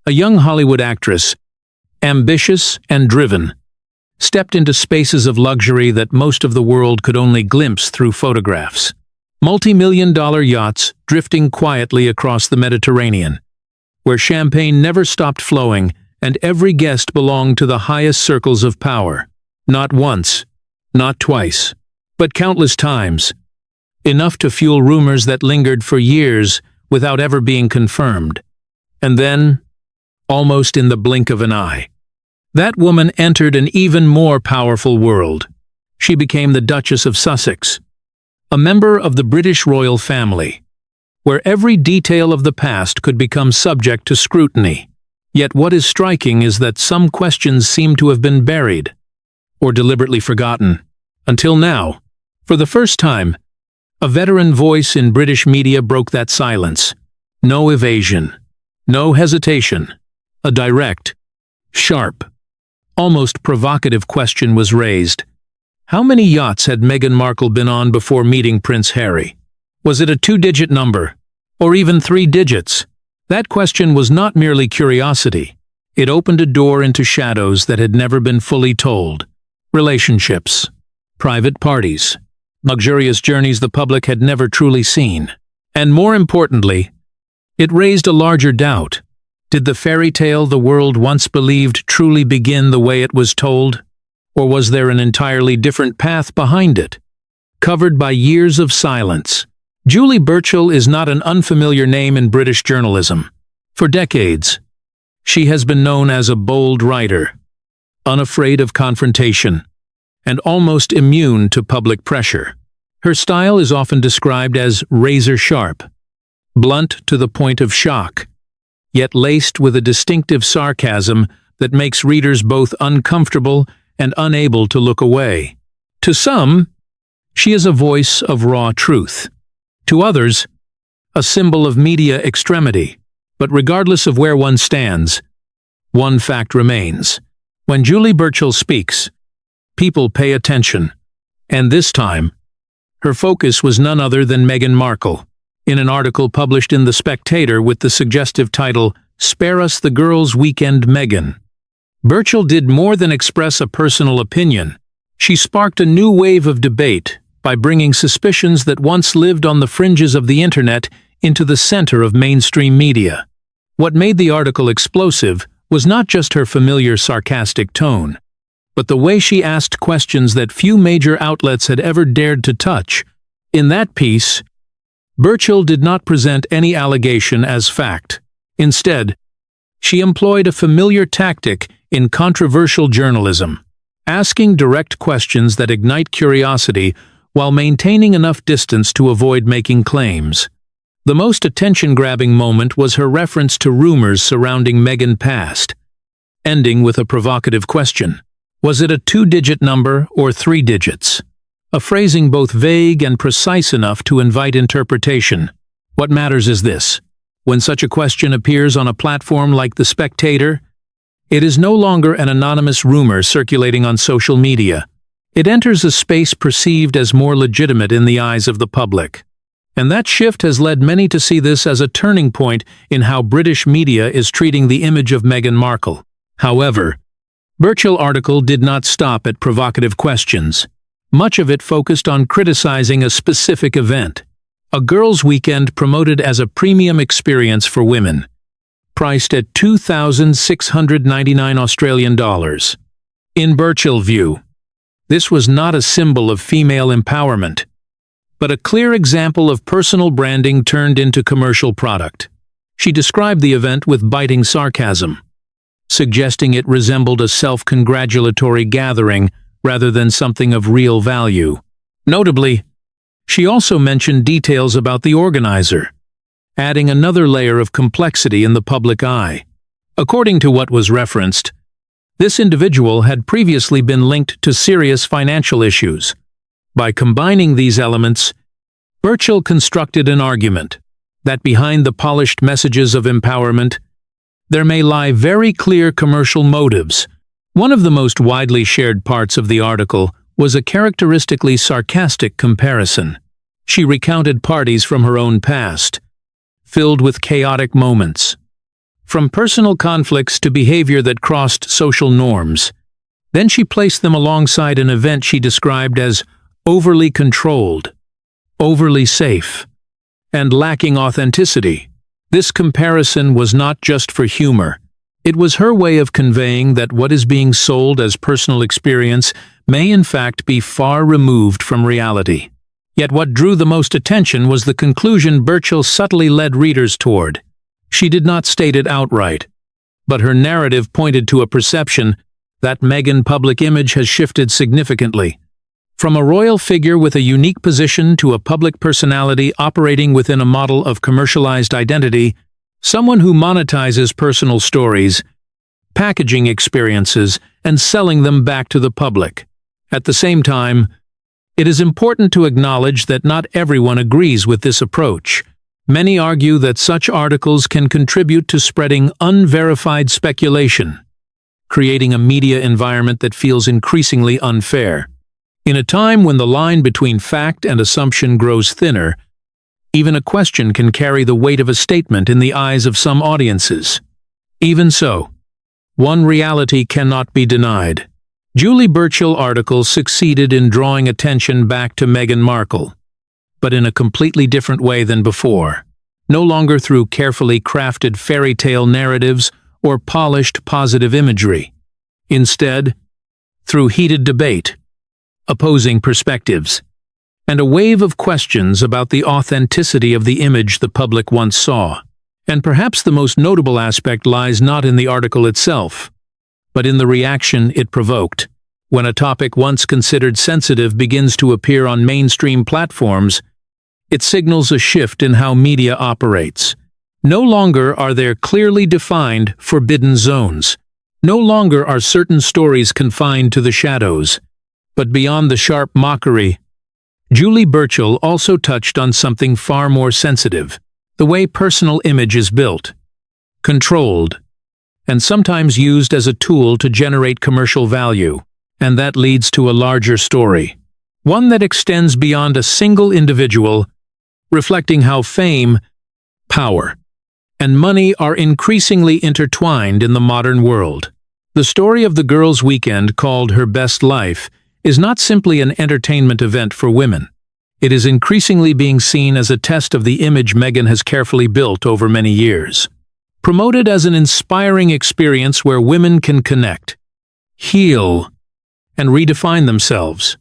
a young Hollywood actress, ambitious and driven, stepped into spaces of luxury that most of the world could only glimpse through photographs. Multi-million-dollar yachts drifting quietly across the Mediterranean, where champagne never stopped flowing and every guest belonged to the highest circles of power. Not once, not twice, but countless times. Enough to fuel rumors that lingered for years without ever being confirmed. And then, almost in the blink of an eye, that woman entered an even more powerful world. She became the Duchess of Sussex, a member of the British royal family, where every detail of the past could become subject to scrutiny. Yet what is striking is that some questions seem to have been buried, or deliberately forgotten. Until now, for the first time, a veteran voice in British media broke that silence. No evasion, no hesitation. A direct, sharp, almost provocative question was raised. How many yachts had Meghan Markle been on before meeting Prince Harry? Was it a 2-digit number, or even 3 digits? That question was not merely curiosity. It opened a door into shadows that had never been fully told. Relationships, private parties, luxurious journeys the public had never truly seen. And more importantly, it raised a larger doubt. Did the fairy tale the world once believed truly begin the way it was told? Or was there an entirely different path behind it, covered by years of silence? Julie Burchill is not an unfamiliar name in British journalism. For decades, she has been known as a bold writer, unafraid of confrontation, and almost immune to public pressure. Her style is often described as razor-sharp, blunt to the point of shock, yet laced with a distinctive sarcasm that makes readers both uncomfortable and unable to look away. To some, she is a voice of raw truth. To others, a symbol of media extremity. But regardless of where one stands, one fact remains. When Julie Burchill speaks, people pay attention. And this time, her focus was none other than Meghan Markle. In an article published in The Spectator with the suggestive title, "Spare Us the Girls' Weekend Meghan," Burchill did more than express a personal opinion. She sparked a new wave of debate by bringing suspicions that once lived on the fringes of the internet into the center of mainstream media. What made the article explosive was not just her familiar sarcastic tone, but the way she asked questions that few major outlets had ever dared to touch. In that piece, Burchill did not present any allegation as fact. Instead, she employed a familiar tactic in controversial journalism, asking direct questions that ignite curiosity while maintaining enough distance to avoid making claims. The most attention-grabbing moment was her reference to rumors surrounding Meghan's past, ending with a provocative question. Was it a 2-digit number or 3 digits? A phrasing both vague and precise enough to invite interpretation. What matters is this: when such a question appears on a platform like The Spectator, it is no longer an anonymous rumor circulating on social media. It enters a space perceived as more legitimate in the eyes of the public. And that shift has led many to see this as a turning point in how British media is treating the image of Meghan Markle. However, Burchill's article did not stop at provocative questions. Much of it focused on criticizing a specific event, a girls' weekend promoted as a premium experience for women, priced at $2,699 Australian dollars. In Burchill's view, this was not a symbol of female empowerment, but a clear example of personal branding turned into commercial product. She described the event with biting sarcasm, suggesting it resembled a self-congratulatory gathering rather than something of real value. Notably, she also mentioned details about the organizer, adding another layer of complexity in the public eye. According to what was referenced, this individual had previously been linked to serious financial issues. By combining these elements, Burchill constructed an argument that behind the polished messages of empowerment, there may lie very clear commercial motives. One of the most widely shared parts of the article was a characteristically sarcastic comparison. She recounted parties from her own past, filled with chaotic moments, from personal conflicts to behavior that crossed social norms. Then she placed them alongside an event she described as overly controlled, overly safe, and lacking authenticity. This comparison was not just for humor. It was her way of conveying that what is being sold as personal experience may in fact be far removed from reality. Yet what drew the most attention was the conclusion Burchill subtly led readers toward. She did not state it outright, but her narrative pointed to a perception that Meghan's public image has shifted significantly. From a royal figure with a unique position to a public personality operating within a model of commercialized identity, someone who monetizes personal stories, packaging experiences, and selling them back to the public. At the same time, it is important to acknowledge that not everyone agrees with this approach. Many argue that such articles can contribute to spreading unverified speculation, creating a media environment that feels increasingly unfair. In a time when the line between fact and assumption grows thinner, even a question can carry the weight of a statement in the eyes of some audiences. Even so, one reality cannot be denied. Julie Burchill article succeeded in drawing attention back to Meghan Markle, but in a completely different way than before. No longer through carefully crafted fairy tale narratives or polished positive imagery. Instead, through heated debate, opposing perspectives, and a wave of questions about the authenticity of the image the public once saw. And perhaps the most notable aspect lies not in the article itself, but in the reaction it provoked. When a topic once considered sensitive begins to appear on mainstream platforms, it signals a shift in how media operates. No longer are there clearly defined forbidden zones. No longer are certain stories confined to the shadows. But beyond the sharp mockery, Julie Burchill also touched on something far more sensitive: the way personal image is built, controlled, and sometimes used as a tool to generate commercial value. And that leads to a larger story, one that extends beyond a single individual, reflecting how fame, power, and money are increasingly intertwined in the modern world. The story of the girls' weekend, called Her Best Life, is not simply an entertainment event for women. It is increasingly being seen as a test of the image Meghan has carefully built over many years. Promoted as an inspiring experience where women can connect, heal, and redefine themselves,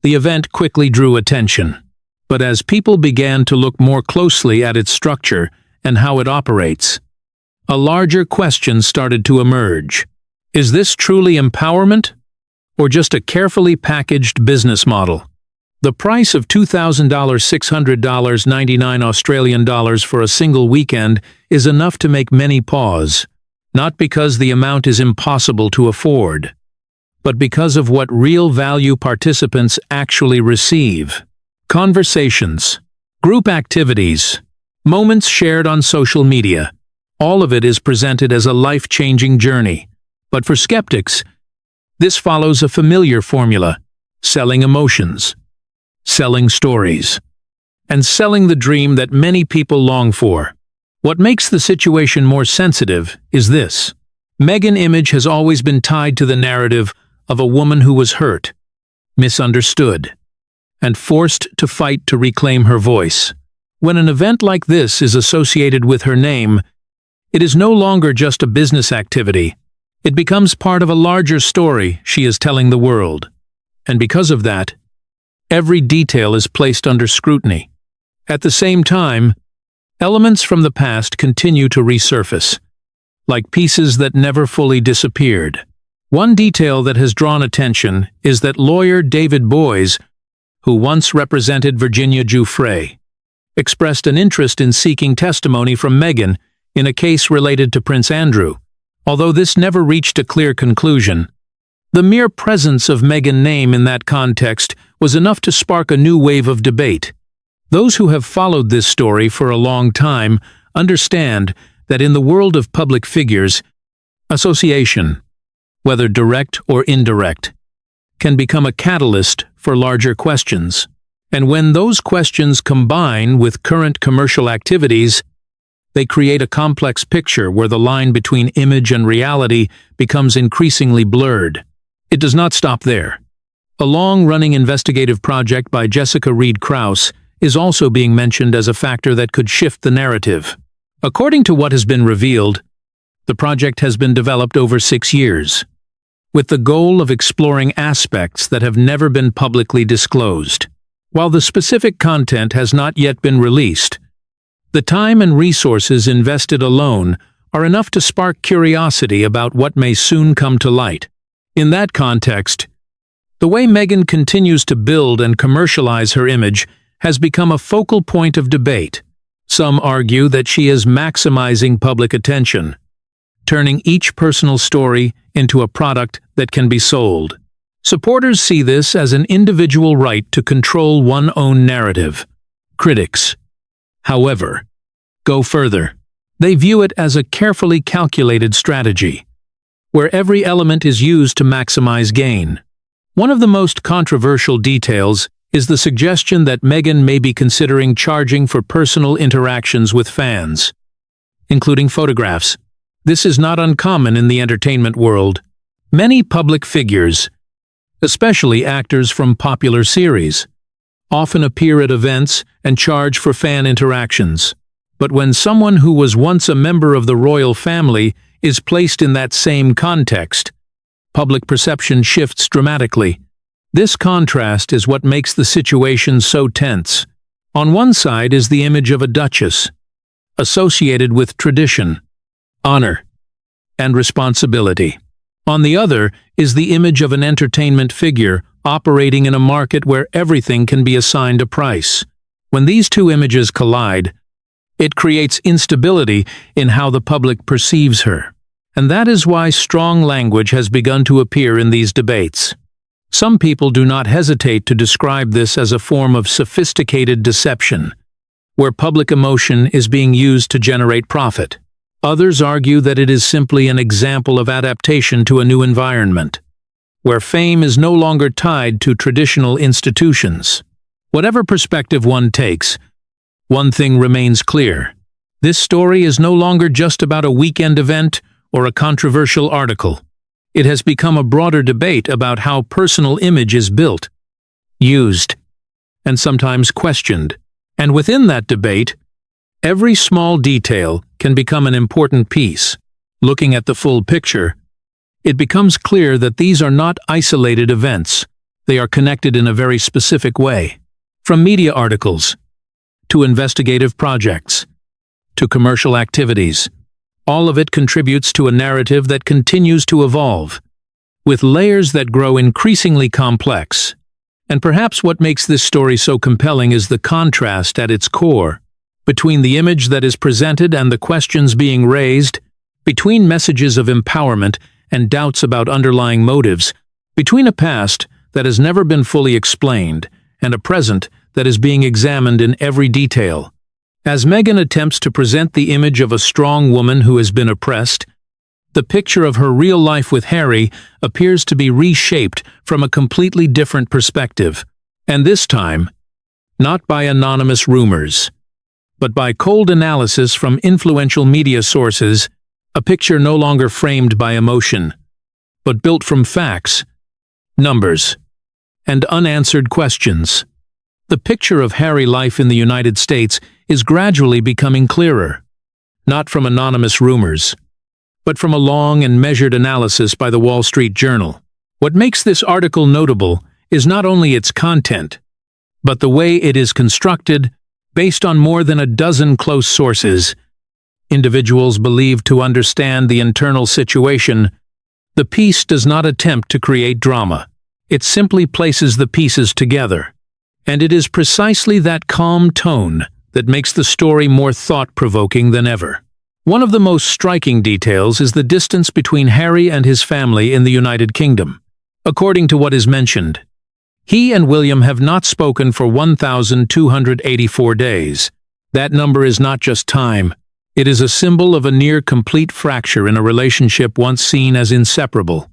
the event quickly drew attention. But as people began to look more closely at its structure and how it operates, a larger question started to emerge. Is this truly empowerment, or just a carefully packaged business model? The price of $2,600.99 Australian dollars for a single weekend is enough to make many pause, not because the amount is impossible to afford, but because of what real value participants actually receive. Conversations, group activities, moments shared on social media, all of it is presented as a life-changing journey. But for skeptics, this follows a familiar formula: selling emotions, selling stories, and selling the dream that many people long for. What makes the situation more sensitive is this: Meghan's image has always been tied to the narrative of a woman who was hurt, misunderstood, and forced to fight to reclaim her voice. When an event like this is associated with her name, it is no longer just a business activity. It becomes part of a larger story she is telling the world. And because of that, every detail is placed under scrutiny. At the same time, elements from the past continue to resurface, like pieces that never fully disappeared. One detail that has drawn attention is that lawyer David Boies, who once represented Virginia Giuffre, expressed an interest in seeking testimony from Meghan in a case related to Prince Andrew. Although this never reached a clear conclusion, the mere presence of Meghan's name in that context was enough to spark a new wave of debate. Those who have followed this story for a long time understand that in the world of public figures, association, whether direct or indirect, can become a catalyst for larger questions. And when those questions combine with current commercial activities, They create a complex picture where the line between image and reality becomes increasingly blurred. It does not stop there. A long-running investigative project by Jessica Reed Krause is also being mentioned as a factor that could shift the narrative. According to what has been revealed, the project has been developed over 6 years, with the goal of exploring aspects that have never been publicly disclosed. While the specific content has not yet been released, the time and resources invested alone are enough to spark curiosity about what may soon come to light. In that context, the way Meghan continues to build and commercialize her image has become a focal point of debate. Some argue that she is maximizing public attention, turning each personal story into a product that can be sold. Supporters see this as an individual right to control one's own narrative. Critics, however, go further. They view it as a carefully calculated strategy, where every element is used to maximize gain. One of the most controversial details is the suggestion that Meghan may be considering charging for personal interactions with fans, including photographs. This is not uncommon in the entertainment world. Many public figures, especially actors from popular series, often appear at events and charge for fan interactions. But when someone who was once a member of the royal family is placed in that same context, public perception shifts dramatically. This contrast is what makes the situation so tense. On one side is the image of a duchess, associated with tradition, honor, and responsibility. On the other is the image of an entertainment figure operating in a market where everything can be assigned a price. When these two images collide, it creates instability in how the public perceives her. And that is why strong language has begun to appear in these debates. Some people do not hesitate to describe this as a form of sophisticated deception, where public emotion is being used to generate profit. Others argue that it is simply an example of adaptation to a new environment, where fame is no longer tied to traditional institutions. Whatever perspective one takes, one thing remains clear. This story is no longer just about a weekend event or a controversial article. It has become a broader debate about how personal image is built, used, and sometimes questioned. And within that debate, every small detail can become an important piece. Looking at the full picture, it becomes clear that these are not isolated events. They are connected in a very specific way. From media articles, to investigative projects, to commercial activities, all of it contributes to a narrative that continues to evolve, with layers that grow increasingly complex. And perhaps what makes this story so compelling is the contrast at its core, between the image that is presented and the questions being raised, between messages of empowerment and doubts about underlying motives, between a past that has never been fully explained and a present that is being examined in every detail. As Meghan attempts to present the image of a strong woman who has been oppressed, the picture of her real life with Harry appears to be reshaped from a completely different perspective, and this time, not by anonymous rumors, but by cold analysis from influential media sources, a picture no longer framed by emotion, but built from facts, numbers, and unanswered questions. The picture of Harry life in the United States is gradually becoming clearer, not from anonymous rumors, but from a long and measured analysis by the Wall Street Journal. What makes this article notable is not only its content, but the way it is constructed based on more than a dozen close sources, individuals believed to understand the internal situation. The piece does not attempt to create drama. It simply places the pieces together. And it is precisely that calm tone that makes the story more thought-provoking than ever. One of the most striking details is the distance between Harry and his family in the United Kingdom. According to what is mentioned, he and William have not spoken for 1,284 days. That number is not just time. It is a symbol of a near-complete fracture in a relationship once seen as inseparable.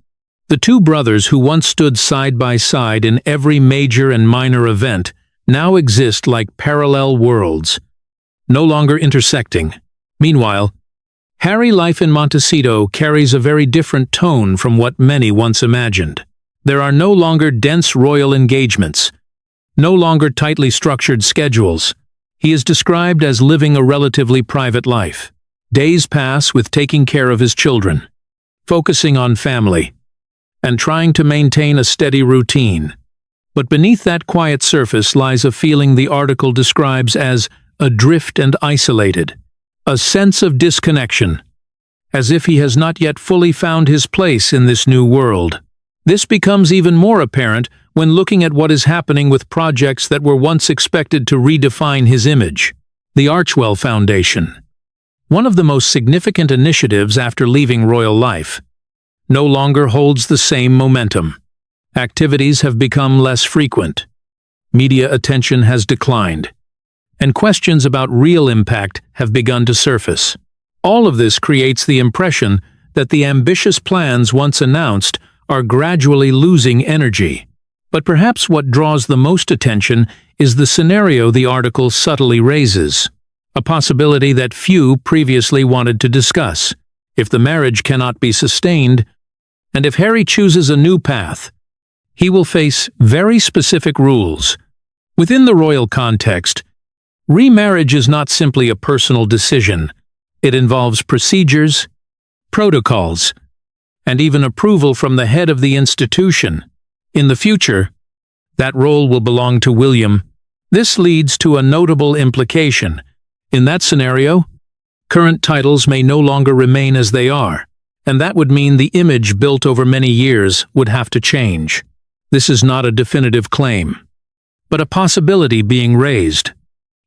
The two brothers who once stood side by side in every major and minor event now exist like parallel worlds, no longer intersecting, Meanwhile, Harry's life in Montecito carries a very different tone from what many once imagined. There are no longer dense royal engagements, no longer tightly structured schedules. He is described as living a relatively private life. Days pass with taking care of his children, focusing on family, and trying to maintain a steady routine. But beneath that quiet surface lies a feeling the article describes as adrift and isolated, a sense of disconnection, as if he has not yet fully found his place in this new world. This becomes even more apparent when looking at what is happening with projects that were once expected to redefine his image. The Archewell Foundation, one of the most significant initiatives after leaving royal life, no longer holds the same momentum. Activities have become less frequent, media attention has declined, and questions about real impact have begun to surface. All of this creates the impression that the ambitious plans once announced are gradually losing energy. But perhaps what draws the most attention is the scenario the article subtly raises, a possibility that few previously wanted to discuss. If the marriage cannot be sustained, and if Harry chooses a new path, he will face very specific rules. Within the royal context, remarriage is not simply a personal decision. It involves procedures, protocols, and even approval from the head of the institution. In the future, that role will belong to William. This leads to a notable implication. In that scenario, current titles may no longer remain as they are, and that would mean the image built over many years would have to change. This is not a definitive claim, but a possibility being raised.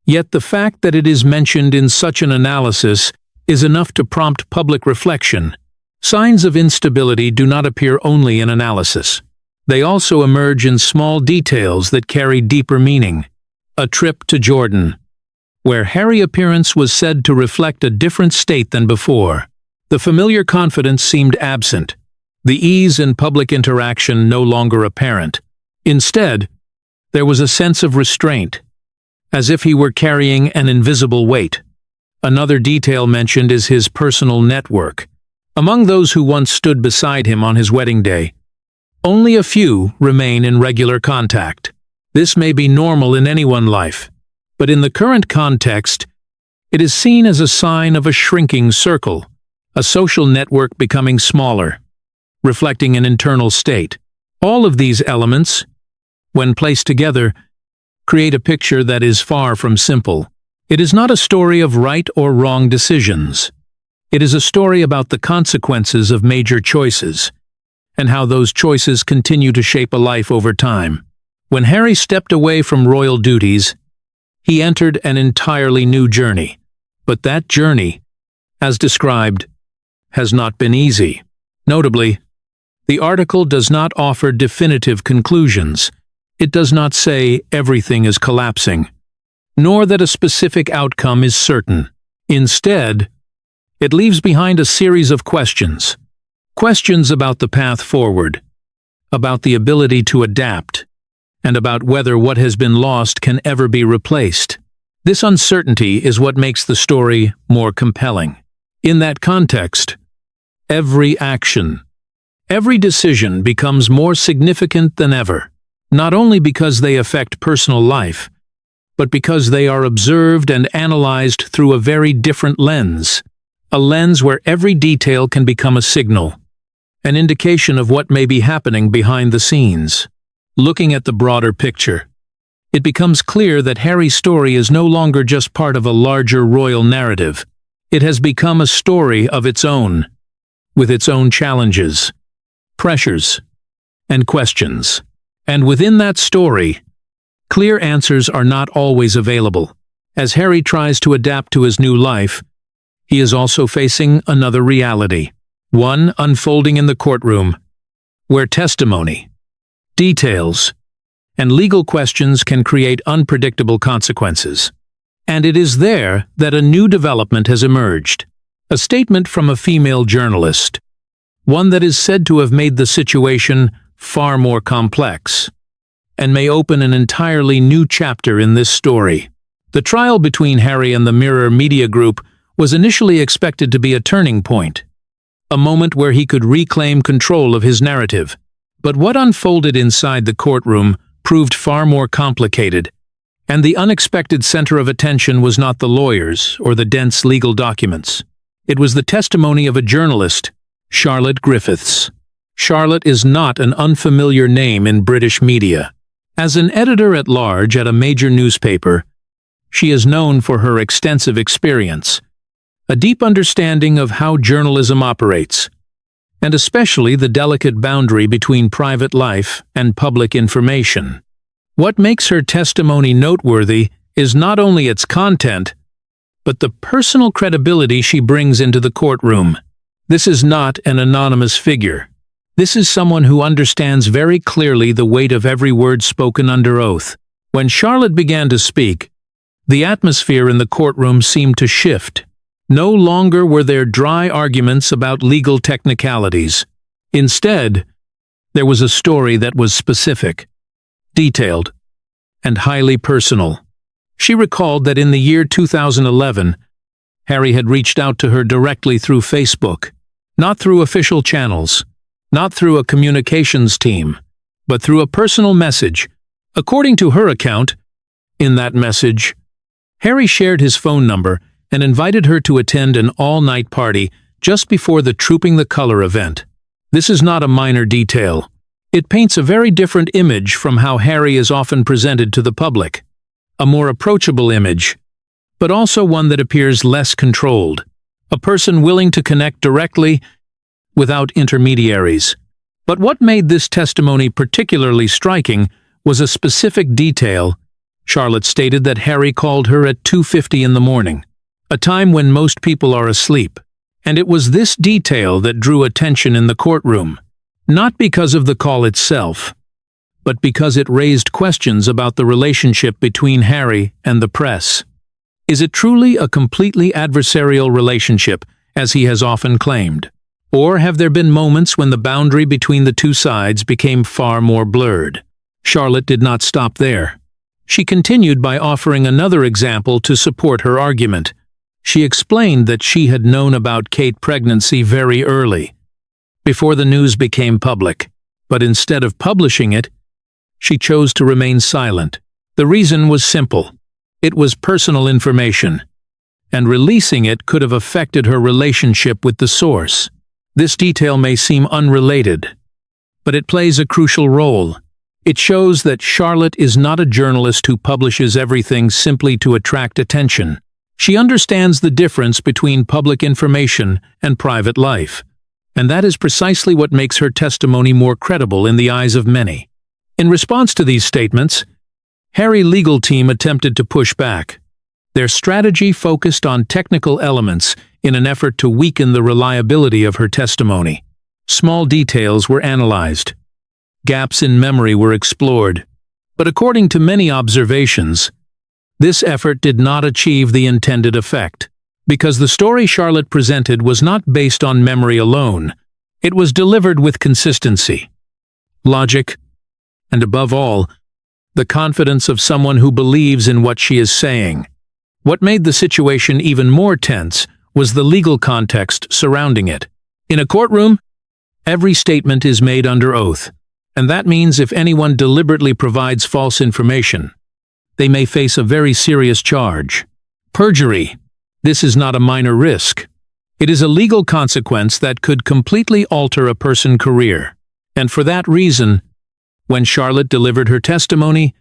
Yet the fact that it is mentioned in such an analysis is enough to prompt public reflection. Signs of instability do not appear only in analysis. They also emerge in small details that carry deeper meaning. A trip to Jordan, where Harry's appearance was said to reflect a different state than before. The familiar confidence seemed absent, the ease in public interaction no longer apparent. Instead, there was a sense of restraint, as if he were carrying an invisible weight. Another detail mentioned is his personal network. Among those who once stood beside him on his wedding day, only a few remain in regular contact. This may be normal in anyone's life, but in the current context, it is seen as a sign of a shrinking circle, a social network becoming smaller, reflecting an internal state. All of these elements, when placed together, create a picture that is far from simple. It is not a story of right or wrong decisions. It is a story about the consequences of major choices, and how those choices continue to shape a life over time. When Harry stepped away from royal duties, he entered an entirely new journey. But that journey, as described, has not been easy. Notably, the article does not offer definitive conclusions. It does not say everything is collapsing, nor that a specific outcome is certain. Instead, it leaves behind a series of questions. Questions about the path forward, about the ability to adapt, and about whether what has been lost can ever be replaced. This uncertainty is what makes the story more compelling. In that context, every action, every decision becomes more significant than ever, not only because they affect personal life, but because they are observed and analyzed through a very different lens. A lens where every detail can become a signal, an indication of what may be happening behind the scenes. Looking at the broader picture, it becomes clear that Harry's story is no longer just part of a larger royal narrative. It has become a story of its own, with its own challenges, pressures, and questions. And within that story, clear answers are not always available. As Harry tries to adapt to his new life, he is also facing another reality, one unfolding in the courtroom, where testimony, details, and legal questions can create unpredictable consequences. And it is there that a new development has emerged, a statement from a female journalist, one that is said to have made the situation far more complex, and may open an entirely new chapter in this story. The trial between Harry and the Mirror Media Group was initially expected to be a turning point, a moment where he could reclaim control of his narrative. But what unfolded inside the courtroom proved far more complicated, and the unexpected center of attention was not the lawyers or the dense legal documents. It was the testimony of a journalist, Charlotte Griffiths. Charlotte is not an unfamiliar name in British media. As an editor-at-large at a major newspaper, she is known for her extensive experience, a deep understanding of how journalism operates, and especially the delicate boundary between private life and public information. What makes her testimony noteworthy is not only its content, but the personal credibility she brings into the courtroom. This is not an anonymous figure. This is someone who understands very clearly the weight of every word spoken under oath. When Charlotte began to speak, the atmosphere in the courtroom seemed to shift. No longer were there dry arguments about legal technicalities. Instead, there was a story that was specific, detailed, and highly personal. She recalled that in the year 2011, Harry had reached out to her directly through Facebook, not through official channels, not through a communications team, but through a personal message. According to her account, in that message, Harry shared his phone number and invited her to attend an all-night party just before the Trooping the Color event. This is not a minor detail. It paints a very different image from how Harry is often presented to the public. A more approachable image, but also one that appears less controlled. A person willing to connect directly without intermediaries. But what made this testimony particularly striking was a specific detail. Charlotte stated that Harry called her at 2:50 in the morning, a time when most people are asleep. And it was this detail that drew attention in the courtroom, not because of the call itself, but because it raised questions about the relationship between Harry and the press. Is it truly a completely adversarial relationship, as he has often claimed? Or have there been moments when the boundary between the two sides became far more blurred? Charlotte did not stop there. She continued by offering another example to support her argument. She explained that she had known about Kate's pregnancy very early, before the news became public, but instead of publishing it, she chose to remain silent. The reason was simple. It was personal information, and releasing it could have affected her relationship with the source. This detail may seem unrelated, but it plays a crucial role. It shows that Charlotte is not a journalist who publishes everything simply to attract attention. She understands the difference between public information and private life, and that is precisely what makes her testimony more credible in the eyes of many. In response to these statements, Harry's legal team attempted to push back. Their strategy focused on technical elements in an effort to weaken the reliability of her testimony. Small details were analyzed. Gaps in memory were explored. But according to many observations, this effort did not achieve the intended effect, because the story Charlotte presented was not based on memory alone. It was delivered with consistency, logic, and above all, the confidence of someone who believes in what she is saying. What made the situation even more tense was the legal context surrounding it. In a courtroom, every statement is made under oath, and that means if anyone deliberately provides false information, they may face a very serious charge. Perjury. This is not a minor risk. It is a legal consequence that could completely alter a person's career. And for that reason, when Charlotte delivered her testimony,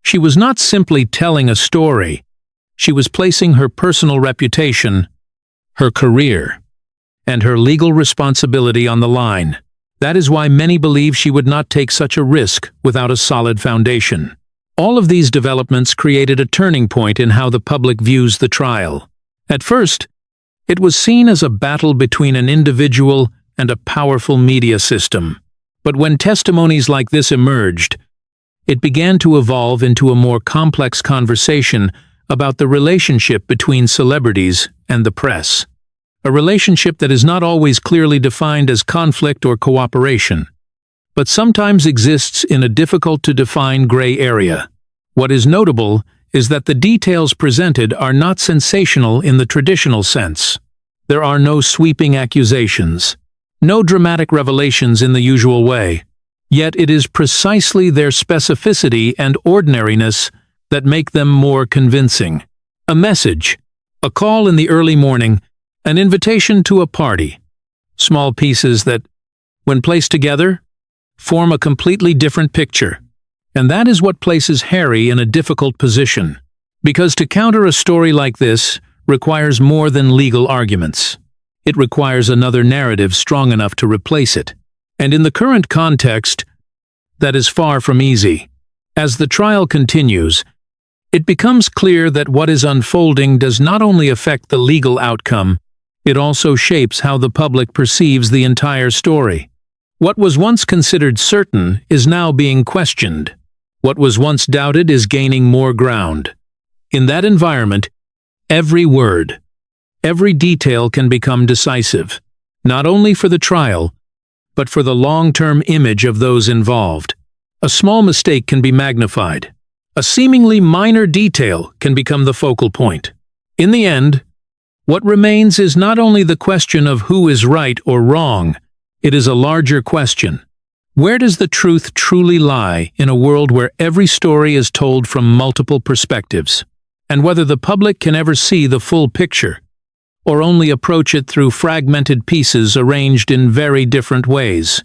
she was not simply telling a story. She was placing her personal reputation, her career, and her legal responsibility on the line. That is why many believe she would not take such a risk without a solid foundation. All of these developments created a turning point in how the public views the trial. At first, it was seen as a battle between an individual and a powerful media system. But when testimonies like this emerged, it began to evolve into a more complex conversation about the relationship between celebrities and the press. A relationship that is not always clearly defined as conflict or cooperation, but sometimes exists in a difficult-to-define gray area. What is notable is that the details presented are not sensational in the traditional sense. There are no sweeping accusations, no dramatic revelations in the usual way. Yet it is precisely their specificity and ordinariness that make them more convincing. A message, a call in the early morning, an invitation to a party. Small pieces that, when placed together, form a completely different picture. And that is what places Harry in a difficult position. Because to counter a story like this requires more than legal arguments. It requires another narrative strong enough to replace it. And in the current context, that is far from easy. As the trial continues, it becomes clear that what is unfolding does not only affect the legal outcome, it also shapes how the public perceives the entire story. What was once considered certain is now being questioned. What was once doubted is gaining more ground. In that environment, every word, every detail can become decisive, not only for the trial, but for the long-term image of those involved. A small mistake can be magnified. A seemingly minor detail can become the focal point. In the end, what remains is not only the question of who is right or wrong, it is a larger question. Where does the truth truly lie in a world where every story is told from multiple perspectives? And whether the public can ever see the full picture, or only approach it through fragmented pieces arranged in very different ways.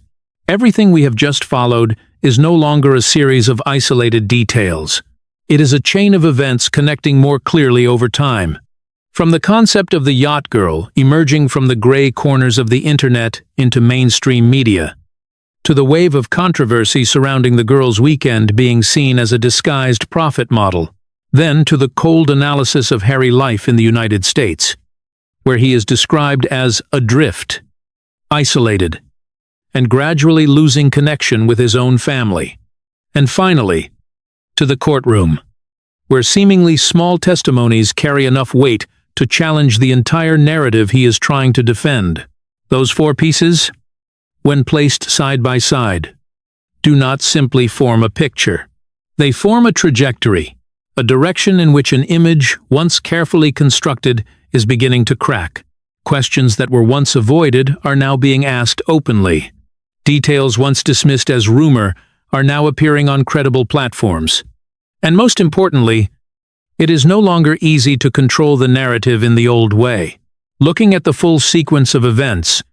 Everything we have just followed is no longer a series of isolated details. It is a chain of events connecting more clearly over time. From the concept of the yacht girl emerging from the gray corners of the internet into mainstream media, to the wave of controversy surrounding the girl's weekend being seen as a disguised profit model, then to the cold analysis of Harry's life in the United States, where he is described as adrift, isolated, and gradually losing connection with his own family. And finally, to the courtroom, where seemingly small testimonies carry enough weight to challenge the entire narrative he is trying to defend. Those four pieces, when placed side by side, do not simply form a picture. They form a trajectory, a direction in which an image, once carefully constructed, is beginning to crack. Questions that were once avoided are now being asked openly. Details once dismissed as rumor are now appearing on credible platforms. And most importantly, it is no longer easy to control the narrative in the old way. Looking at the full sequence of events,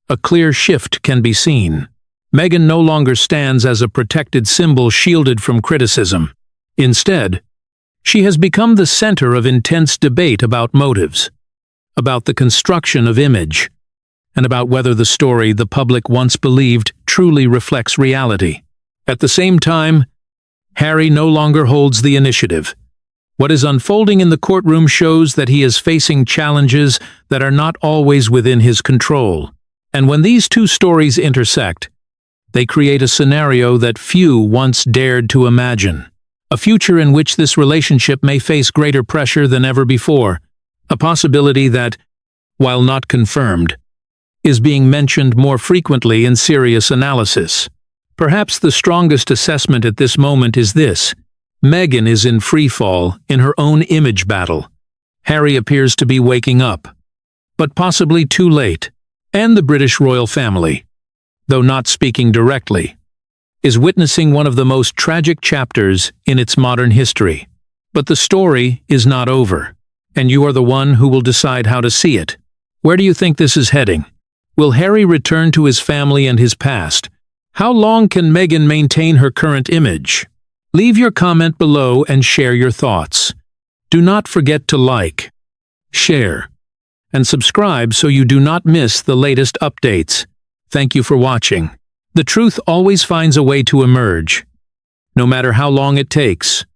a clear shift can be seen. Meghan no longer stands as a protected symbol shielded from criticism. Instead, she has become the center of intense debate about motives, about the construction of image, and about whether the story the public once believed truly reflects reality. At the same time, Harry no longer holds the initiative. What is unfolding in the courtroom shows that he is facing challenges that are not always within his control. And when these two stories intersect, they create a scenario that few once dared to imagine. A future in which this relationship may face greater pressure than ever before. A possibility that, while not confirmed, is being mentioned more frequently in serious analysis. Perhaps the strongest assessment at this moment is this: Meghan is in freefall in her own image battle. Harry appears to be waking up, but possibly too late. And the British royal family, though not speaking directly, is witnessing one of the most tragic chapters in its modern history. But the story is not over, and you are the one who will decide how to see it. Where do you think this is heading? Will Harry return to his family and his past? How long can Meghan maintain her current image? Leave your comment below and share your thoughts. Do not forget to like, share, and subscribe so you do not miss the latest updates. Thank you for watching. The truth always finds a way to emerge, no matter how long it takes.